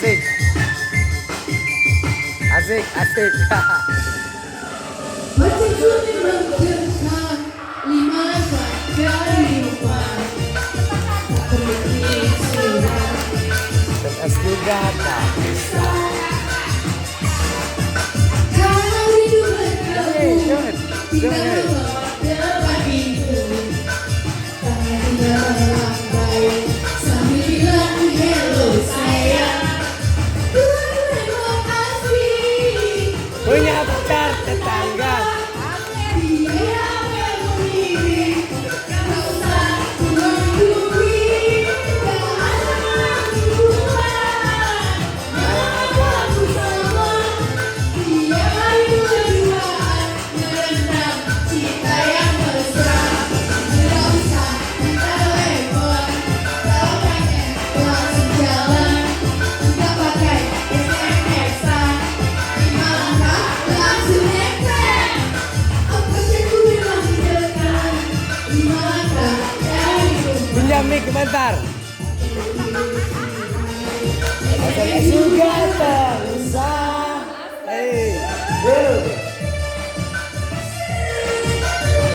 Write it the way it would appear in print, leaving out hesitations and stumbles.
asik. Asik, asik. Bertujuan bergerak lima kehidupan berikut surat Es juga kak. kalau hidup bergabung Jangan. tinggal depan pintu tangan tinggal melambai sambil bilang hello sayang terima kasih Punya pacar tetangga. dia yang memilih gak usah menduduki gak ada hubungan yang aku sama dia baru berduaan merendam cinta yang mesra gak usah telepon teleponnya langsung jalan gak pakai SMS-an 5 langkah langsung nempel apa sih ku bilang dekat 5 langkah dari rumah Pinjam mic bentar. Asik, asik.